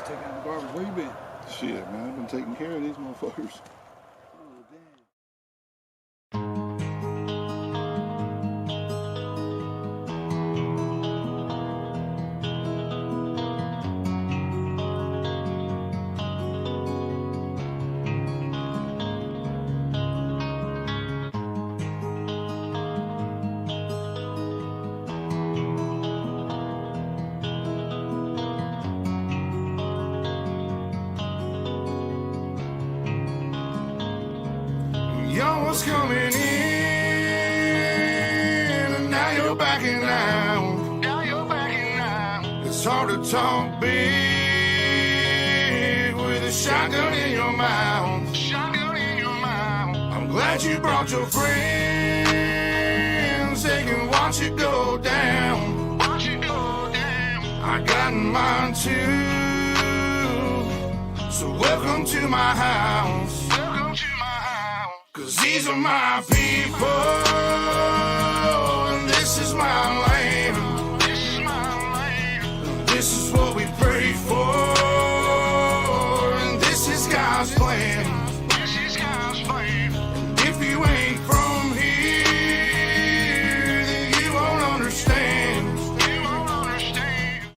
taking out the garbage. Where you been? Shit, man, I've been taking care of these motherfuckers. Oh, damn. You was coming in, and now you're backing out. Now you're backing out. It's hard to talk big with a shotgun in your mouth. Shotgun in your mouth. I'm glad you brought your friends. They can watch it go down. Watch it go down. I got mine too. So welcome to my house. Welcome to my house. 'Cause these are my people, and this is my land. This is my land. And this is what we pray for, and this is God's plan. This is God's plan. And if you ain't from here, then you won't understand. You won't understand.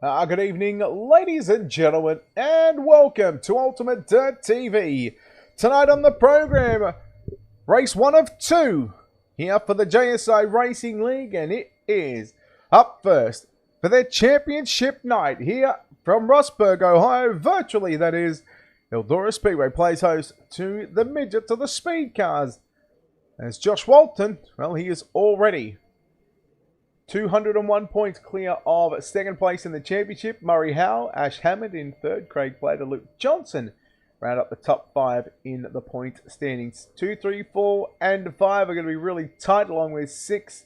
Good evening, ladies and gentlemen, and welcome to UltimateDirtTV. Tonight on the program, race 1 of 2 here for the JSI Racing League, and it is up first for their championship night here from Rossburg, Ohio. Virtually, that is, Eldora Speedway plays host to the Midgets of the Sprintcars. As Josh Walton, well, he is already 201 points clear of second place in the championship. Murray Howell, Ash Hammond in third. Craig Plater, Luke Johnson round up the top 5 in the point standings. 2, 3, 4, and 5 are going to be really tight, along with 6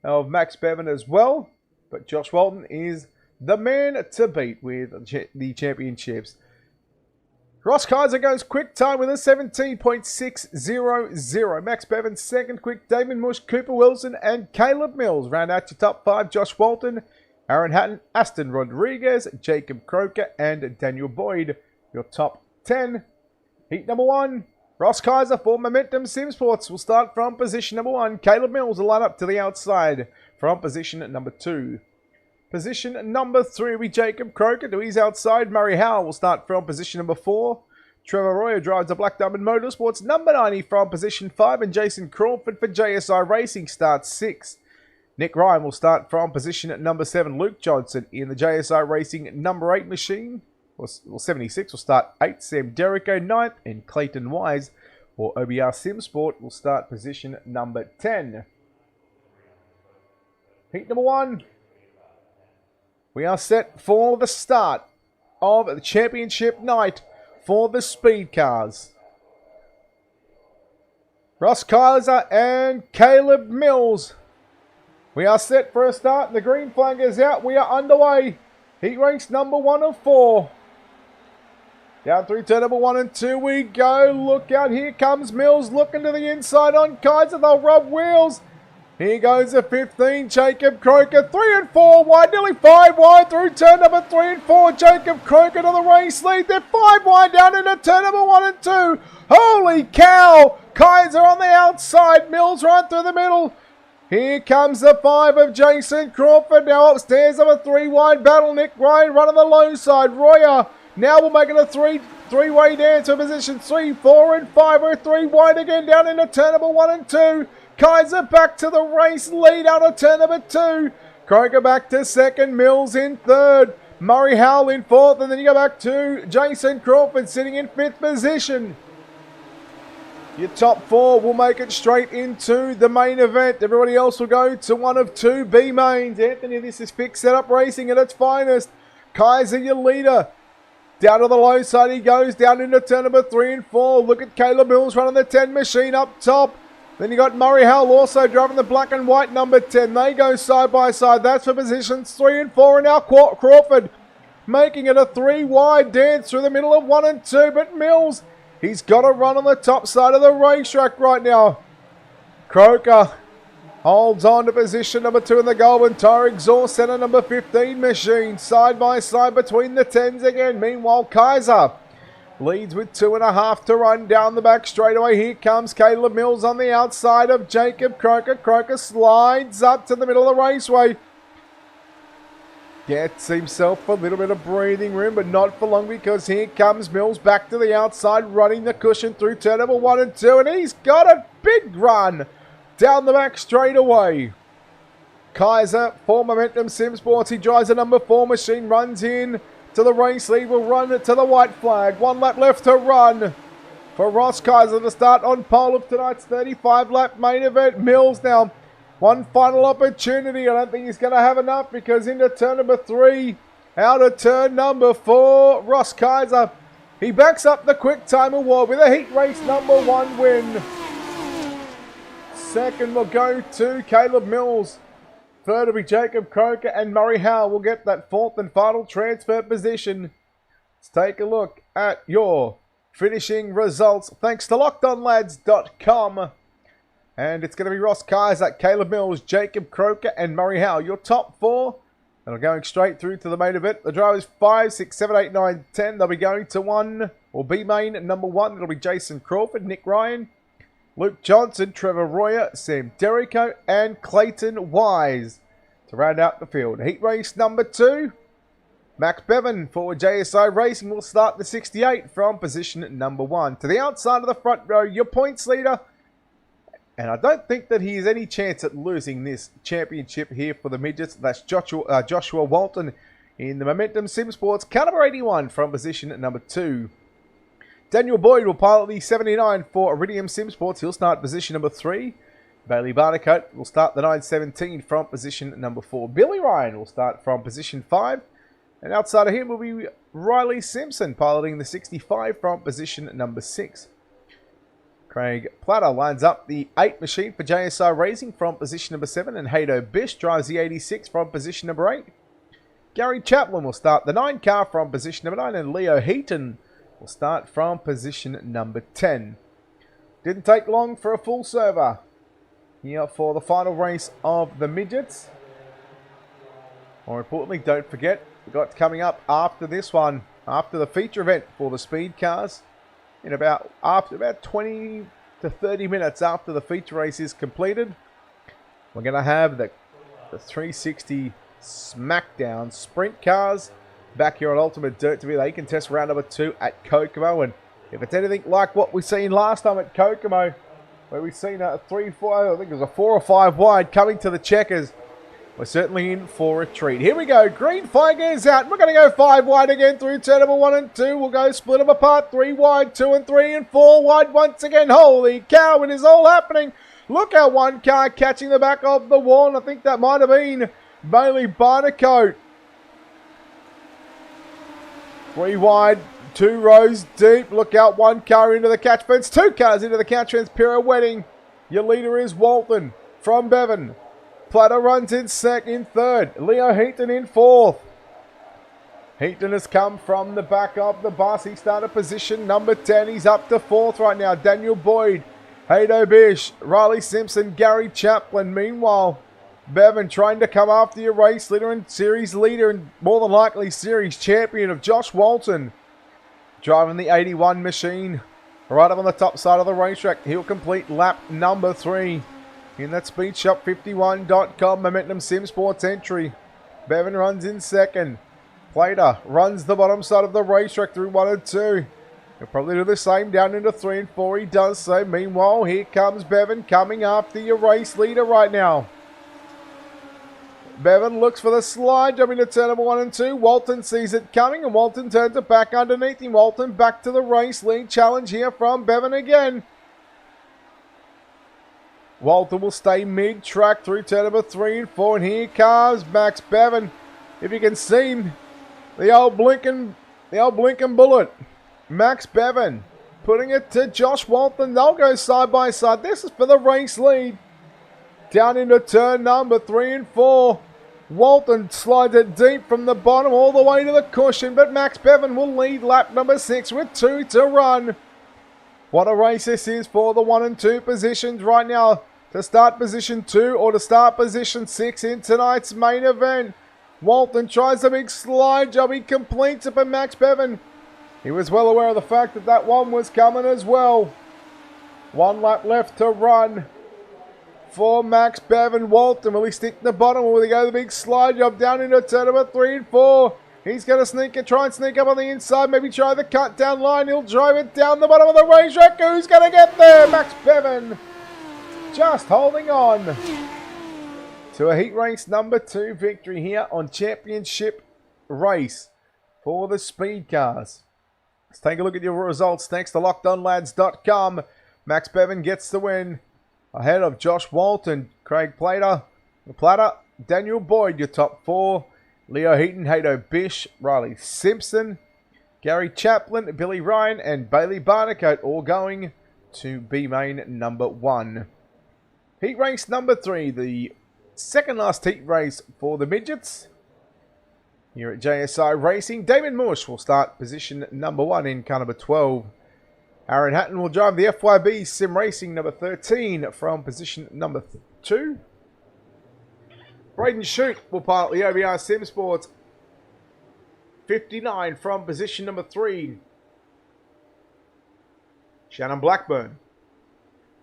of Max Bevan as well. But Josh Walton is the man to beat with the championships. Ross Kaiser goes quick time with a 17.600. Max Bevan second quick. Damon Mush, Cooper Wilson, and Caleb Mills round out your top 5. Josh Walton, Aaron Hatton, Aston Rodriguez, Jacob Croker, and Daniel Boyd, your top 10. Heat number 1. Ross Kaiser for Momentum Sim Sports will start from position number 1. Caleb Mills will line up to the outside from position number 2. Position number 3 will be Jacob Croker to his outside. Murray Howell will start from position number 4. Trevor Royer drives the Black Diamond Motorsports number 90 from position 5. And Jason Crawford for JSI Racing starts 6. Nick Ryan will start from position at number 7. Luke Johnson in the JSI Racing number 8 machine, or 76, will start 8. Sam Derrico 9th. And Clayton Wise or OBR Simsport will start position number 10. Heat number 1. We are set for the start of the championship night for the Speed Cars. Ross Kaiser and Caleb Mills. We are set for a start. The green flag is out. We are underway. Heat race number 1 of 4. Down through turn number 1 and 2 we go. Look out. Here comes Mills looking to the inside on Kaiser. They'll rub wheels. Here goes the 15, Jacob Croker, 3 and 4 wide, nearly 5 wide through turn number 3 and 4. Jacob Croker to the race lead. They're 5 wide down into turn number 1 and 2. Holy cow! Kaiser on the outside, Mills right through the middle. Here comes the 5 of Jason Crawford. Now upstairs of a 3 wide battle. Nick Ryan running the low side. Royer now will make it a three-way dance for position 3, 4 and 5. We're 3 wide again down into turn number 1 and 2. Kaiser back to the race lead out of turn number 2. Kroger back to second. Mills in third. Murray Howell in fourth. And then you go back to Jason Crawford sitting in 5th position. Your top 4 will make it straight into the main event. Everybody else will go to one of 2 B mains. Anthony, this is fixed setup racing at its finest. Kaiser, your leader. Down to the low side he goes. Down into turn number 3 and 4. Look at Caleb Mills running the 10 machine up top. Then you got Murray Howell also driving the black and white number 10. They go side by side. That's for positions 3 and 4. And now Crawford making it a 3 wide dance through the middle of 1 and 2. But Mills, he's got to run on the top side of the racetrack right now. Croker holds on to position number 2 in the Goldman Tire Exhaust Center number 15 machine. Side by side between the 10s again. Meanwhile, Kaiser leads with 2.5 to run down the back straightaway. Here comes Caleb Mills on the outside of Jacob Croker. Croker slides up to the middle of the raceway. Gets himself a little bit of breathing room, but not for long, because here comes Mills back to the outside, running the cushion through turn number 1 and 2. And he's got a big run down the back straightaway. Kaiser for Momentum Sim Sports. He drives a number 4 machine, runs in to the race lead, will run it to the white flag. 1 lap left to run for Ross Kaiser to start on pole of tonight's 35-lap main event. Mills now, one final opportunity. I don't think he's going to have enough, because into turn number 3, out of turn number 4, Ross Kaiser, he backs up the Quick Time Award with a heat race number 1 win. Second will go to Caleb Mills. Third will be Jacob Croker, and Murray Howell will get that 4th and final transfer position. Let's take a look at your finishing results, thanks to LockedOnLads.com. And it's going to be Ross Kaiser, Caleb Mills, Jacob Croker, and Murray Howell, your top 4. And we're going straight through to the main event. The drivers 5, 6, 7, 8, 9, 10. They'll be going to 1, or B main number 1. It'll be Jason Crawford, Nick Ryan, Luke Johnson, Trevor Royer, Sam Derrico, and Clayton Wise to round out the field. Heat race number 2. Max Bevan for JSI Racing will start the 68 from position number 1. To the outside of the front row, your points leader. And I don't think that he has any chance at losing this championship here for the midgets. That's Joshua Walton in the Momentum Sim Sports car number 81 from position number 2. Daniel Boyd will pilot the 79 for Iridium Sim Sports. He'll start position number 3. Bailey Barnicoat will start the 917 from position number 4. Billy Ryan will start from position 5. And outside of him will be Riley Simpson piloting the 65 from position number 6. Craig Platter lines up the 8 machine for JSI Racing from position number 7. And Haydo Bish drives the 86 from position number 8. Gary Chaplin will start the 9 car from position number 9. And Leo Heaton will start from position number 10. Didn't take long for a full server here for the final race of the midgets. More importantly, don't forget, we've got coming up after this one, after the feature event for the speed cars, in about 20 to 30 minutes after the feature race is completed, we're going to have the 360 Smackdown Sprint Cars back here on UltimateDirtTV. They can test round number 2 at Kokomo, and if it's anything like what we seen last time at Kokomo, where we've seen a 3-4, I think it was a 4 or 5 wide coming to the checkers, we're certainly in for a treat. Here we go. Green flag is out. We're going to go 5 wide again through turn number 1 and 2. We'll go split them apart. 3 wide, 2 and 3 and 4 wide once again. Holy cow, it is all happening. Look at one car catching the back of the wall. And I think that might have been Bailey Barnicoat. 3 wide, 2 rows deep. Look out, 1 car into the catch fence. 2 cars into the catch fence. Pirouetting. Your leader is Walton from Bevan. Platter runs in third. Leo Heaton in 4th. Heaton has come from the back of the bus. He started position number 10. He's up to 4th right now. Daniel Boyd, Haydo Bish, Riley Simpson, Gary Chaplin. Meanwhile, Bevan trying to come after your race leader and series leader and more than likely series champion of Josh Walton. Driving the 81 machine right up on the top side of the racetrack. He'll complete lap number 3. In that SpeedShop51.com Momentum Sim Sports entry. Bevan runs in 2nd. Plater runs the bottom side of the racetrack through 1 and 2. He'll probably do the same down into 3 and 4. He does so. Meanwhile, here comes Bevan coming after your race leader right now. Bevan looks for the slide job into turn number 1 and 2. Walton sees it coming and Walton turns it back underneath him. Walton back to the race lead challenge here from Bevan again. Walton will stay mid-track through turn number 3 and 4. And here comes Max Bevan. If you can see him, the old blinking bullet. Max Bevan putting it to Josh Walton. They'll go side by side. This is for the race lead. Down into turn number 3 and 4. Walton slides it deep from the bottom all the way to the cushion. But Max Bevan will lead lap number 6 with 2 to run. What a race this is for the 1 and 2 positions right now. To start position 2 or to start position 6 in tonight's main event. Walton tries a big slide job. He completes it for Max Bevan. He was well aware of the fact that that one was coming as well. 1 lap left to run for Max Bevan. Walton, will he stick to the bottom or will he go the big slide job down into turn number 3 and 4? He's going to try and sneak up on the inside. Maybe try the cut down line. He'll drive it down the bottom of the racetrack. Who's going to get there? Max Bevan just holding on to a heat race number 2 victory here on Championship Race for the speed cars. Let's take a look at your results. Thanks to LockedOnLads.com. Max Bevan gets the win ahead of Josh Walton, Craig Plater, Daniel Boyd, your top 4. Leo Heaton, Haydo Bish, Riley Simpson, Gary Chaplin, Billy Ryan, and Bailey Barnicoat all going to B main number 1. Heat race number 3, the second last heat race for the midgets. Here at JSI Racing, Damon Mush will start position number 1 in car number 12. Aaron Hatton will drive the FYB Sim Racing number 13 from position number 2. Braden Shute will pilot the OBR Sim Sports 59 from position number 3. Shannon Blackburn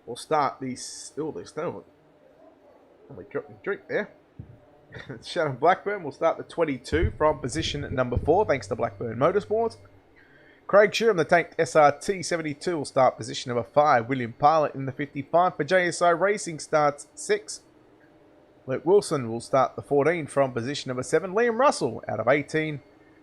will start the... Oh, there's no... Only dropped a drink there. Shannon Blackburn will start the 22 from position number 4, thanks to Blackburn Motorsports. Craig Sheeran, the tanked SRT 72, will start position number 5. William Pilot in the 55 for JSI Racing starts 6. Luke Wilson will start the 14 from position number 7. Liam Russell out of 18.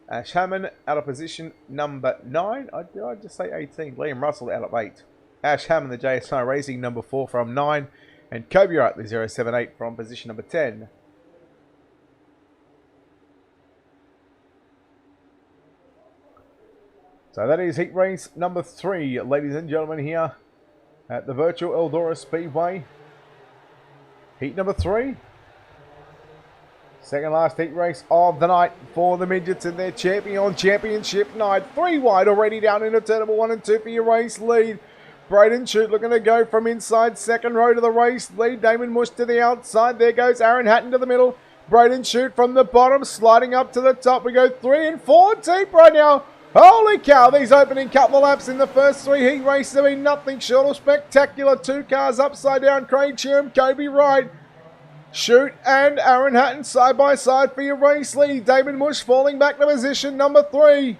Ash Hammond out of position number 9. Did I just say 18? Liam Russell out of 8. Ash Hammond, the JSI Racing number 4 from 9. And Kobe Wright, the 078 from position number 10. So that is heat race number 3, ladies and gentlemen, here at the virtual Eldora Speedway. Heat number 3. Second last heat race of the night for the Midgets in their championship night. 3 wide already down into turn number 1 and 2 for your race lead. Braden Shute looking to go from inside second row to the race lead. Damon Mush to the outside. There goes Aaron Hatton to the middle. Braden Shute from the bottom sliding up to the top. We go 3 and 4 deep right now. Holy cow, these opening couple of laps in the first 3 heat races have been nothing short of spectacular. 2 cars upside down. Craig Sheeran, Kobe Wright, Shute and Aaron Hatton side by side for your race lead. Damon Mush falling back to position number 3.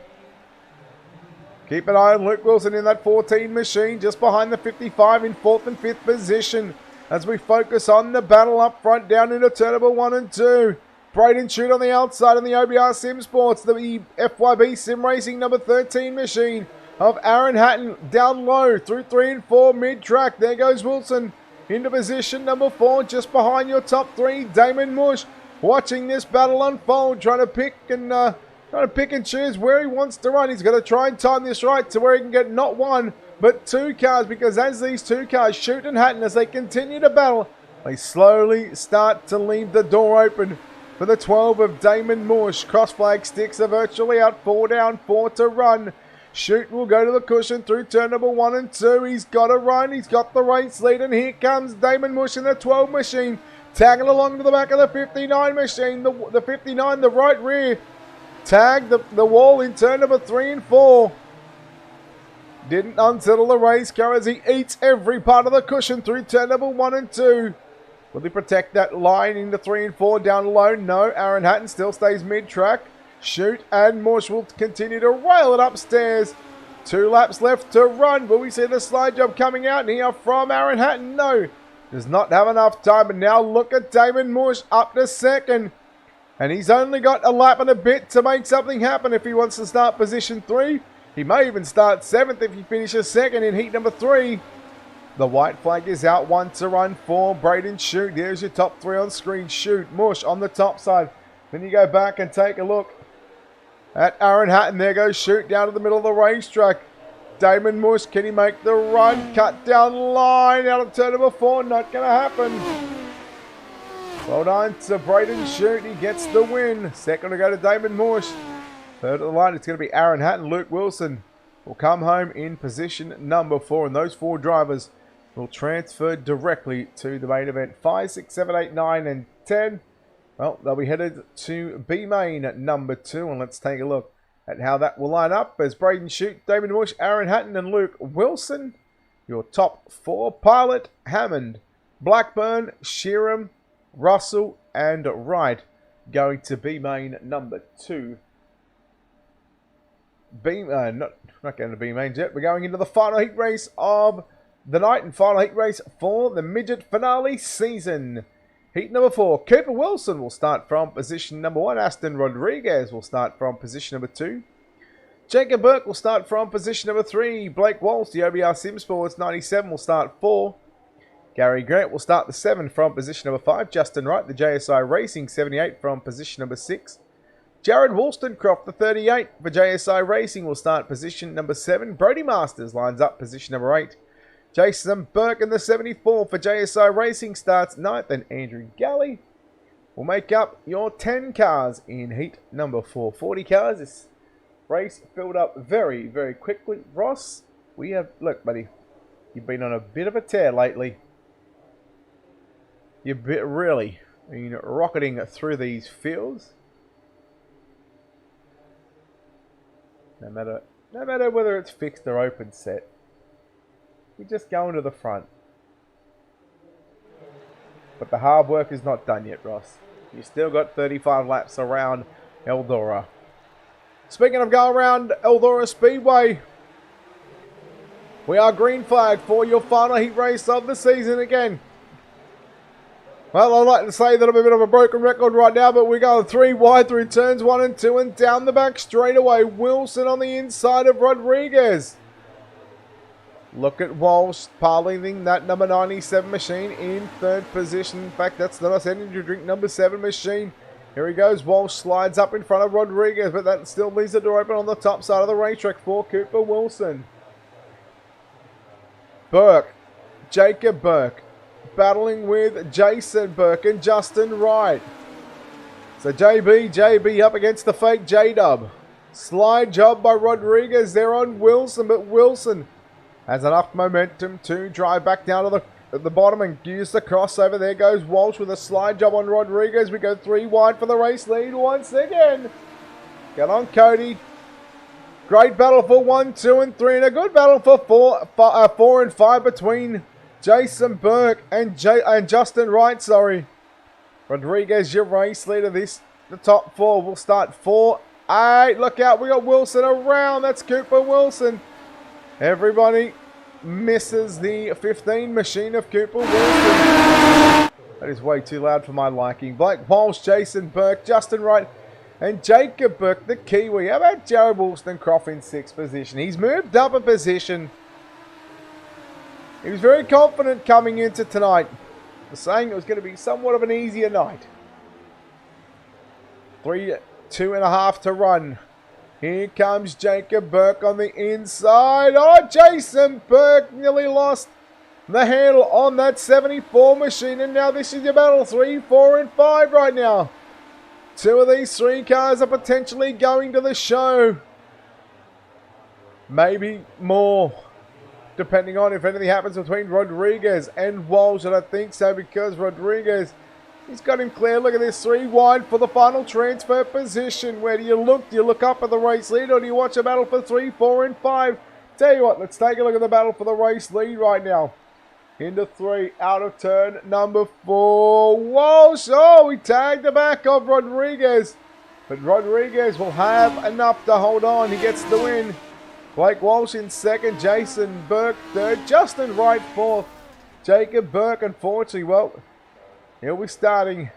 Keep an eye on Luke Wilson in that 14 machine just behind the 55 in 4th and 5th position as we focus on the battle up front down into turn number 1 and 2. Braden Shute on the outside in the OBR Sim Sports, the FYB Sim Racing number 13 machine of Aaron Hatton down low through 3 and 4 mid-track. There goes Wilson into position number 4 just behind your top 3. Damon Mush watching this battle unfold, trying to pick and choose where he wants to run. He's got to try and time this right to where he can get not 1 but 2 cars, because as these 2 cars, Shute and Hatton, as they continue to battle, they slowly start to leave the door open for the 12 of Damon Mush. Cross flag sticks are virtually out. 4 down, 4 to run. Shute will go to the cushion through turn number 1 and 2. He's got to run. He's got the race lead. And here comes Damon Mush in the 12 machine. Tagging along to the back of the 59 machine. The 59, the right rear. Tag the wall in turn number 3 and 4. Didn't unsettle the race car as he eats every part of the cushion through turn number 1 and 2. Will he protect that line into 3 and 4 down low? No. Aaron Hatton still stays mid-track. Shute and Mush will continue to rail it upstairs. 2 laps left to run. Will we see the slide job coming out here from Aaron Hatton? No. Does not have enough time. And now look at Damon Mush up to second. And he's only got a lap and a bit to make something happen if he wants to start position 3. He may even start 7th if he finishes second in heat number 3. The white flag is out. 1 to run for Braden Shute. There's your top 3 on screen. Shute, Mush on the top side. Then you go back and take a look at Aaron Hatton. There goes Shute down to the middle of the racetrack. Damon Mush, can he make the run? Cut down line out of turn number 4. Not going to happen. Well done to Braden Shute. He gets the win. Second to go to Damon Mush. Third of the line, it's going to be Aaron Hatton. Luke Wilson will come home in position number 4. And those 4 drivers will transfer directly to the main event. 5, 6, 7, 8, 9, and 10. Well, they'll be headed to B main at number 2. And let's take a look at how that will line up as Braden Shute, Damon Mush, Aaron Hatton, and Luke Wilson. Your top 4. Pilot, Hammond, Blackburn, Sheeran, Russell, and Wright going to B main number 2. Not going to B main yet. We're going into the final heat race of the night and final heat race for the midget finale season. Heat number 4, Cooper Wilson will start from position number 1. Aston Rodriguez will start from position number 2. Jacob Burke will start from position number 3. Blake Walsh, the OBR Sim Sports 97, will start 4. Gary Grant will start the 7 from position number 5. Justin Wright, the JSI Racing 78, from position number 6. Jared Wollstonecroft, the 38 for JSI Racing, will start position number 7. Brody Masters lines up position number 8. Jason Burke in the 74 for JSI Racing starts 9th. And Andrew Galley will make up your 10 cars in heat number 4. 40 cars. This race filled up very, very quickly. Ross, look, buddy, you've been on a bit of a tear lately. You've really been rocketing through these fields. No matter whether it's fixed or open set, you're just going to the front. But the hard work is not done yet, Ross. You still got 35 laps around Eldora. Speaking of going around Eldora Speedway, we are green flag for your final heat race of the season again. Well, I'd like to say that I'm a bit of a broken record right now, but we're going 3 wide through turns 1 and 2 and down the back straight away. Wilson on the inside of Rodriguez. Look at Walsh piloting that number 97 machine in 3rd position. In fact, that's not a energy drink number 7 machine. Here he goes. Walsh slides up in front of Rodriguez, but that still leaves the door open on the top side of the racetrack for Cooper Wilson. Burke, Jacob Burke, battling with Jason Burke and Justin Wright. So JB up against the fake J-Dub. Slide job by Rodriguez there on Wilson, but Wilson has enough momentum to drive back down to the bottom and use the crossover. There goes Walsh with a slide job on Rodriguez. We go 3 wide for the race lead once again. Get on, Cody. Great battle for 1, 2, and 3, and a good battle for 4 and 5 between Jason Burke and Justin Wright. Sorry, Rodriguez, your race leader. The top 4 will start 4, 8. Look out, we got Wilson around. That's Cooper Wilson. Everybody misses the 15 machine of Cooper Wilson. That is way too loud for my liking. Blake Walsh, Jason Burke, Justin Wright, and Jacob Burke, the Kiwi. How about Jared Wollstonecroft in 6th position? He's moved up a position. He was very confident coming into tonight, saying it was going to be somewhat of an easier night. 2.5 to run. Here comes Jacob Burke on the inside. Oh, Jason Burke nearly lost the handle on that 74 machine. And now this is your battle. 3, 4, and 5 right now. 2 of these 3 cars are potentially going to the show. Maybe more, depending on if anything happens between Rodriguez and Walsh. I don't think so, because Rodriguez, he's got him clear. Look at this, 3 wide for the final transfer position. Where do you look? Do you look up at the race lead, or do you watch a battle for 3, 4, and 5? Tell you what, let's take a look at the battle for the race lead right now. Into 3, out of turn number 4. Walsh, oh, he tagged the back of Rodriguez. But Rodriguez will have enough to hold on. He gets the win. Blake Walsh in 2nd, Jason Burke 3rd, Justin Wright 4th. Jacob Burke, unfortunately, well, he'll be starting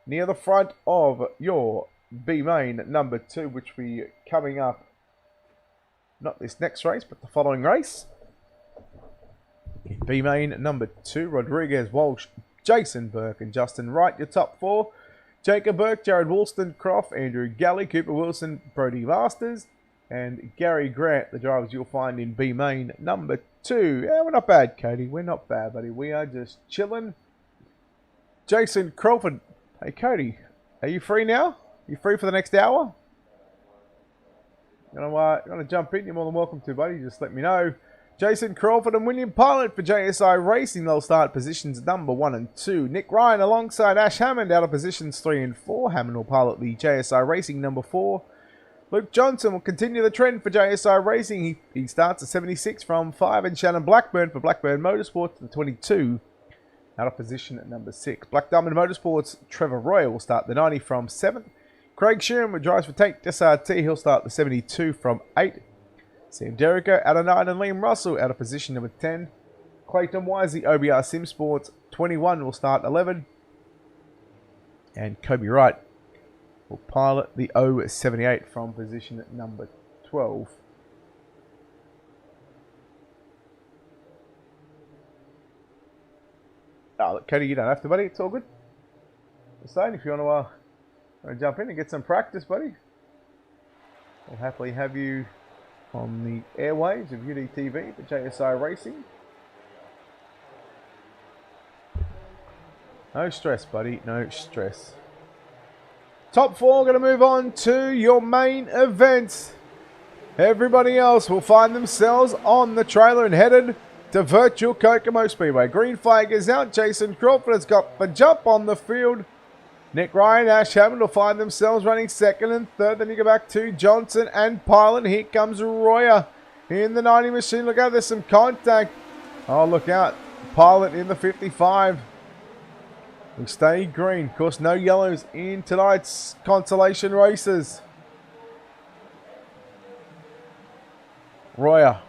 near the front of your B main number 2, which will be coming up, not this next race, but the following race. In B main number 2, Rodriguez, Walsh, Jason Burke, and Justin Wright, your top 4. Jacob Burke, Jared Wollstonecroft, Andrew Galley, Cooper Wilson, Brody Masters, and Gary Grant, the drivers you'll find in B main number 2. Yeah, we're not bad, Cody. We're not bad, buddy. We are just chilling. Jason Crawford. Hey, Cody. Are you free now? You free for the next hour? You want to jump in? You're more than welcome to, buddy. Just let me know. Jason Crawford and William Pilot for JSI Racing. They'll start positions number 1 and 2. Nick Ryan alongside Ash Hammond out of positions 3 and 4. Hammond will pilot the JSI Racing number 4. Luke Johnson will continue the trend for JSI Racing. He starts at 76 from 5. And Shannon Blackburn for Blackburn Motorsports, the 22. Out of position at number 6. Black Diamond Motorsports, Trevor Roy will start the 90 from 7th. Craig Sheeran, who drives for Tate SRT, he'll start the 72 from 8. Sam Derrico out of 9, and Liam Russell out of position number 10. Clayton Wisey, OBR Sim Sports, 21 will start 11. And Kobe Wright will pilot the 078 from position at number 12. Oh, look, Cody, you don't have to, buddy. It's all good. Just saying, if you want to jump in and get some practice, buddy, I'll happily have you on the airwaves of UltimateDirtTV for JSI Racing. No stress, buddy. No stress. Top 4 going to move on to your main events. Everybody else will find themselves on the trailer and headed to virtual Kokomo Speedway. Green flag is out. Jason Crawford has got the jump on the field. Nick Ryan, Ash Hammond will find themselves running 2nd and 3rd. Then you go back to Johnson and Pilot. Here comes Royer in the 90 machine. Look out, there's some contact. Oh, look out. Pilot in the 55. We stay green. Of course, no yellows in tonight's consolation races. Royer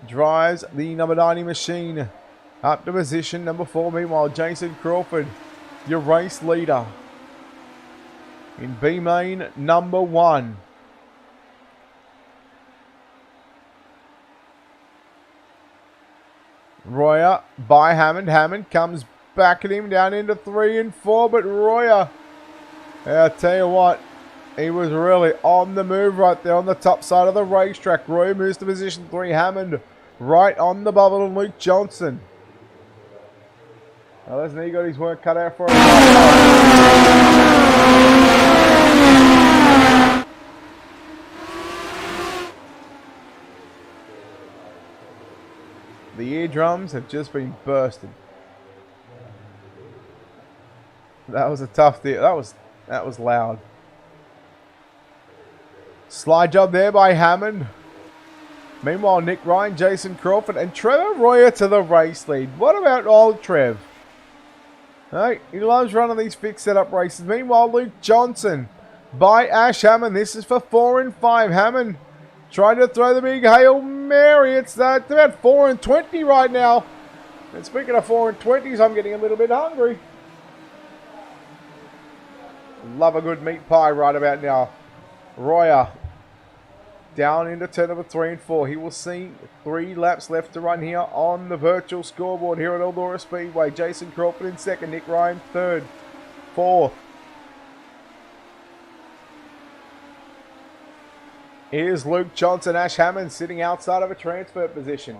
drives the number 90 machine up to position number 4. Meanwhile, Jason Crawford, your race leader, in B main number 1. Royer by Hammond. Hammond comes back at him down into 3 and 4, but Royer, I tell you what, he was really on the move right there on the top side of the racetrack. Royer moves to position 3. Hammond right on the bubble, and Luke Johnson. Well, hasn't he got his work cut out for him? The eardrums have just been bursted. That was a tough deal. That was loud. Slide job there by Hammond. Meanwhile, Nick Ryan, Jason Crawford, and Trevor Royer to the race lead. What about old Trev? Hey, he loves running these fixed setup races. Meanwhile, Luke Johnson by Ash Hammond. This is for 4 and 5. Hammond trying to throw the big Hail Mary. It's about 4 and 20 right now. And speaking of 4 and 20s, I'm getting a little bit hungry. Love a good meat pie right about now. Royer down into turn number 3 and 4. He will see 3 laps left to run here on the virtual scoreboard here at Eldora Speedway. Jason Crawford in 2nd, Nick Ryan 3rd, 4th. Here's Luke Johnson. Ash Hammond sitting outside of a transfer position.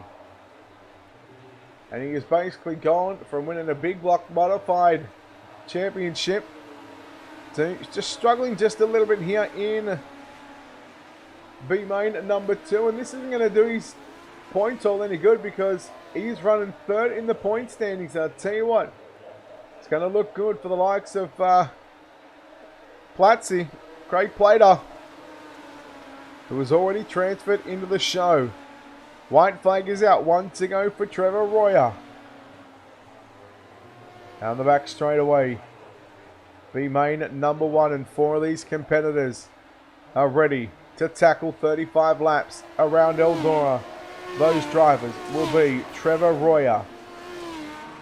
And he has basically gone from winning a big block modified championship to just struggling just a little bit here in B main number 2. And this isn't going to do his points all any good because he's running 3rd in the point standings. I'll tell you what, it's going to look good for the likes of Platzi, Craig Plater, who was already transferred into the show. White flag is out. 1 to go for Trevor Royer. Down the back straight away. B main number 1, and 4 of these competitors are ready to tackle 35 laps around Eldora. Those drivers will be Trevor Royer,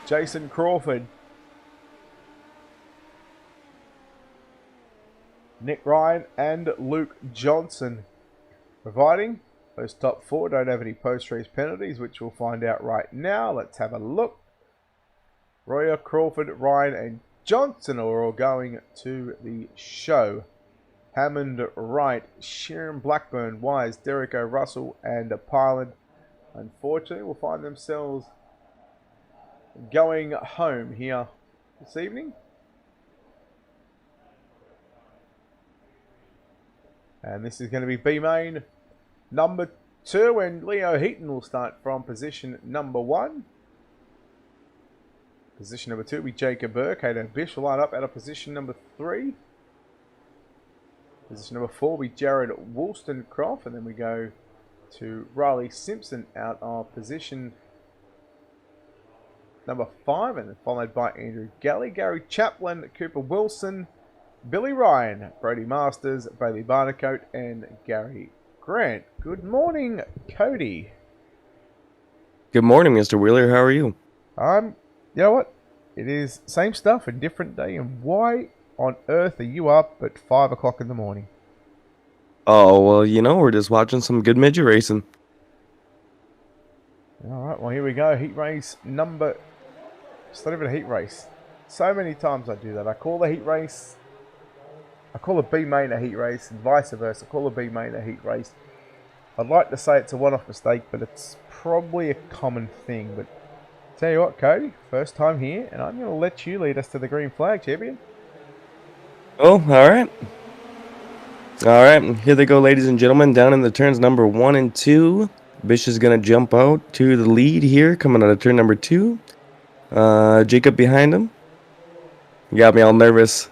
Jason Crawford, Nick Ryan, and Luke Johnson. Providing those top 4 don't have any post-race penalties, which we'll find out right now. Let's have a look. Royer, Crawford, Ryan, and Johnson are all going to the show. Hammond, Wright, Sharon, Blackburn, Wise, Derek O'Russell, and Pilot, unfortunately, will find themselves going home here this evening. And this is going to be B main number 2, and Leo Heaton will start from position number 1. Position number 2 will be Jacob Burke. Hayden Bish will line up out of position number 3. Position number 4 will be Jared Wollstonecroft, and then we go to Riley Simpson out of position number 5, and then followed by Andrew Galley, Gary Chaplin, Cooper Wilson, Billy Ryan, Brody Masters, Bailey Barnacote, and Gary Grant. Good morning, Cody. Good morning, Mr. Wheeler. How are you? You know what? It is same stuff, a different day, and why on earth are you up at 5 o'clock in the morning? Oh, well, you know, we're just watching some good midget racing. Alright, well, here we go. Heat race number... It's not even a heat race. So many times I do that. I call the heat race... I call the B main a heat race, and vice versa. I call the B main a heat race. I'd like to say it's a one-off mistake, but it's probably a common thing. But tell you what, Cody, first time here, and I'm going to let you lead us to the green flag, champion. Oh, alright. Alright, here they go, ladies and gentlemen, down in the turns number 1 and 2. Bish is going to jump out to the lead here, coming out of turn number 2. Jacob behind him. You got me all nervous.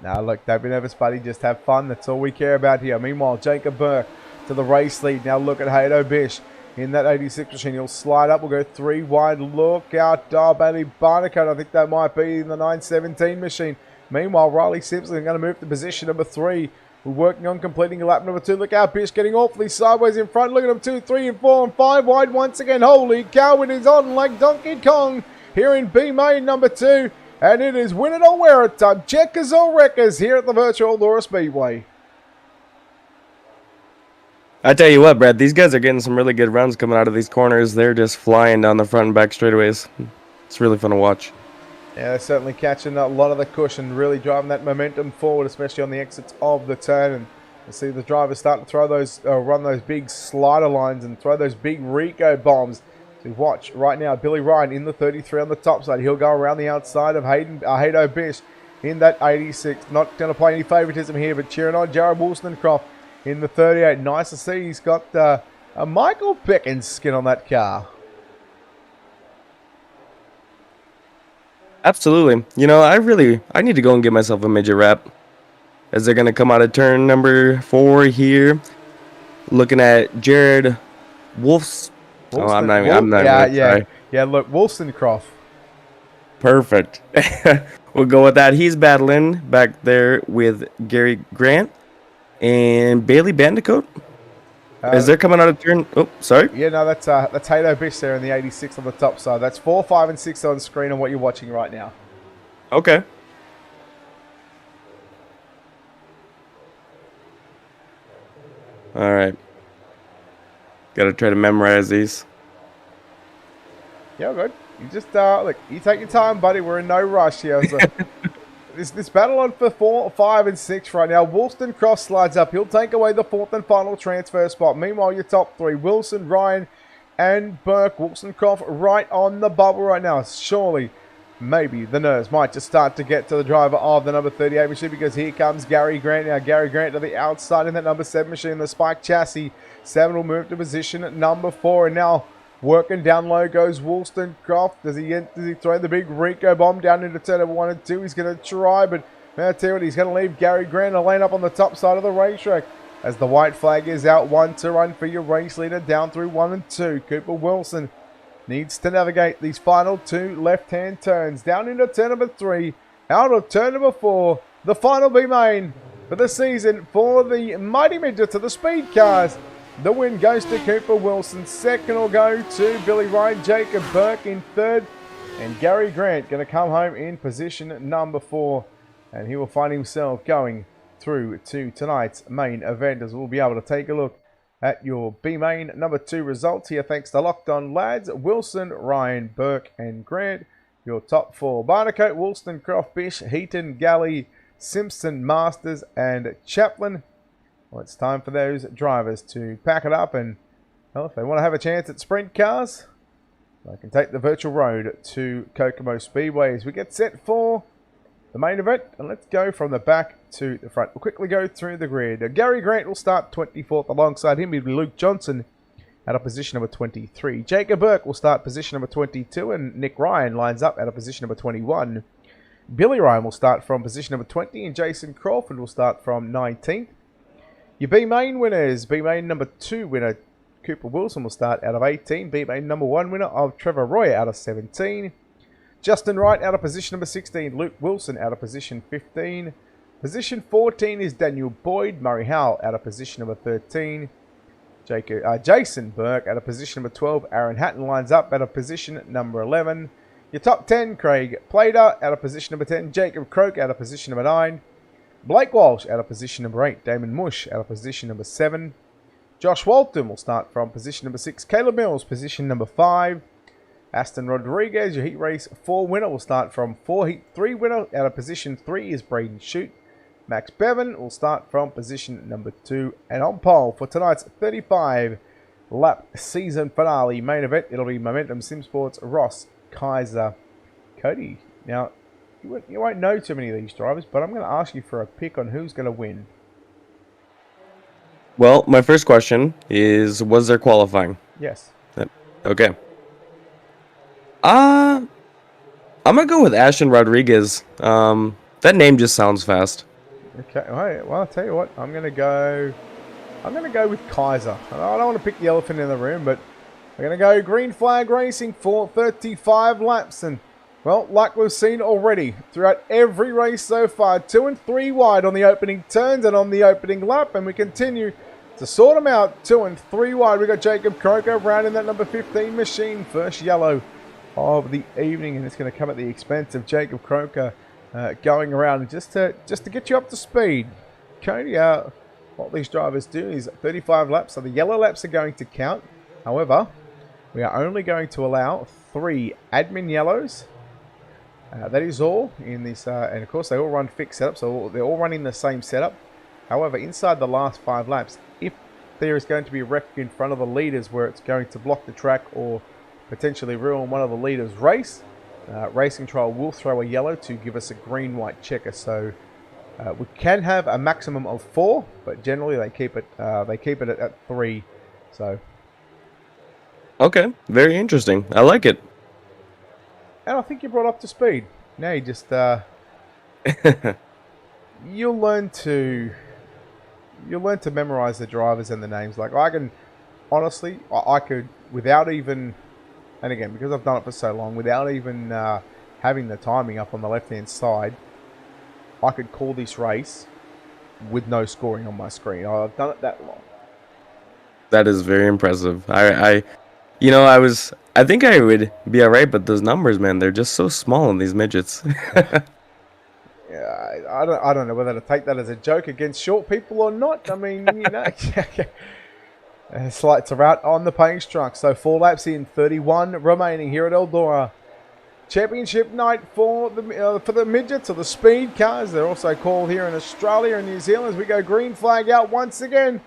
Now, look, don't be nervous, buddy. Just have fun. That's all we care about here. Meanwhile, Jacob Burke to the race lead. Now look at Haydo Bish in that 86 machine. He'll slide up. We'll go 3 wide. Look out, Bailey Barnacote. I think that might be in the 917 machine. Meanwhile, Riley Simpson is going to move to position number 3. We're working on completing lap number 2. Look out, Bish getting awfully sideways in front. Look at him, 2, 3, and 4, and 5 wide once again. Holy cow, it is on like Donkey Kong here in B main number 2. And it is win it or wear it time. Checkers or wreckers here at the virtual Eldora Speedway. I tell you what, Brad, these guys are getting some really good runs coming out of these corners. They're just flying down the front and back straightaways. It's really fun to watch. Yeah, they're certainly catching a lot of the cushion, really driving that momentum forward, especially on the exits of the turn. And you see the drivers starting to throw those, run those big slider lines and throw those big Rico bombs. So watch right now, Billy Ryan in the 33 on the top side. He'll go around the outside of Haydo Bish in that 86. Not going to play any favoritism here, but cheering on Jared Wollstonecroft in the 38. Nice to see he's got a Michael Beckins skin on that car. Absolutely. You know, I need to go and get myself a midget wrap. As they're going to come out of turn number 4 here. Looking at Jared Wolf's. Oh, I'm not Yeah, look, Wollstonecroft. Perfect. We'll go with that. He's battling back there with Gary Grant and Bailey Bandicoot. As they're coming out of turn. Oh, sorry. Yeah, no, that's Haydo Bish there in the 86 on the top side. That's 4, 5, and 6 on screen on what you're watching right now. Okay. All right. Got to try to memorize these. Yeah, good. You just look. You take your time, buddy. We're in no rush here. So this battle on for 4, 5, and 6 right now. Wollstonecroft slides up. He'll take away the 4th and final transfer spot. Meanwhile, your top 3: Wilson, Ryan, and Burke. Wollstonecroft right on the bubble right now. Surely, maybe the nerves might just start to get to the driver of the number 38 machine, because here comes Gary Grant now. Gary Grant to the outside in that number 7 machine, the Spike chassis. 7 will move to position at number 4, and now working down low goes Wollstonecroft. Does he throw the big Rico bomb down into turn number 1 and 2? He's going to try, but I'll tell you what, he's going to leave Gary Grant a lane up on the top side of the racetrack. As the white flag is out, 1 to run for your race leader down through 1 and 2. Cooper Wilson needs to navigate these final 2 left-hand turns. Down into turn number 3, out of turn number 4. The final B main for the season for the Mighty Midgets of the Speed Cars. The win goes to Cooper Wilson. Second will go to Billy Ryan. Jacob Burke in third. And Gary Grant going to come home in position number 4. And he will find himself going through to tonight's main event, as we'll be able to take a look at your B main number 2 results here. Thanks to Locked On Lads, Wilson, Ryan, Burke, and Grant. Your top 4: Barnacote, Wollstonecroft, Bish, Heaton, Galley, Simpson, Masters, and Chaplin. Well, it's time for those drivers to pack it up, and well, if they want to have a chance at sprint cars, they can take the virtual road to Kokomo Speedway as we get set for the main event. And let's go from the back to the front. We'll quickly go through the grid. Gary Grant will start 24th. Alongside him will be Luke Johnson at a position number 23. Jacob Burke will start position number 22, and Nick Ryan lines up at a position number 21. Billy Ryan will start from position number 20, and Jason Crawford will start from 19th. Your B main winners: B main number 2 winner Cooper Wilson will start out of 18. B main number 1 winner of Trevor Roy out of 17. Justin Wright out of position number 16. Luke Wilson out of position 15. Position 14 is Daniel Boyd. Murray Howell out of position number 13. Jason Burke out of position number 12. Aaron Hatton lines up out of position number 11. Your top 10: Craig Plater out of position number 10. Jacob Croak out of position number 9. Blake Walsh out of position number 8. Damon Mush out of position number 7. Josh Walton will start from position number 6. Caleb Mills, position number 5. Aston Rodriguez, your Heat Race 4 winner, will start from 4. Heat 3 winner out of position 3 is Braden Shute. Max Bevan will start from position number 2. And on pole for tonight's 35 lap season finale main event, it'll be Momentum Sim Sports Ross Kaiser Cody. Now, you won't know too many of these drivers, but I'm going to ask you for a pick on who's going to win. Well, my first question is, was there qualifying? Yes. Okay. I'm going to go with Ashton Rodriguez. That name just sounds fast. Okay, well, I'll tell you what, I'm going to go with Kaiser. I don't want to pick the elephant in the room, but We're going to go green flag racing for 35 laps. And, well, like we've seen already throughout every race so far, 2 and 3 wide on the opening turns and on the opening lap. And we continue to sort them out 2 and 3 wide. We've got Jacob Croker around in that number 15 machine. First yellow of the evening. And it's going to come at the expense of Jacob Croker going around. And just to get you up to speed, Cody, what these drivers do is 35 laps. So the yellow laps are going to count. However, we are only going to allow 3 admin yellows. That is all in this, and of course they all run fixed setup, so they're all running the same setup. However, inside the last 5 laps, if there is going to be a wreck in front of the leaders where it's going to block the track or potentially ruin one of the leaders' race, Racing Trial will throw a yellow to give us a green-white checker. So we can have a maximum of 4, but generally they keep it at 3. So. Okay, very interesting. I like it. And I think you're brought up to speed. Now you just you'll learn to memorize the drivers and the names. Like I can honestly, I could without even, and again because I've done it for so long, without even having the timing up on the left-hand side, I could call this race with no scoring on my screen. I've done it that long. That is very impressive. You know, I think I would be alright, but those numbers, man, they're just so small in these midgets. Yeah, I don't know whether to take that as a joke against short people or not. I mean, you know, slights are out on the pace truck. So 4 laps in, 31 remaining here at Eldora. Championship night for the midgets or the speed cars. They're also called here in Australia and New Zealand as we go green flag out once again.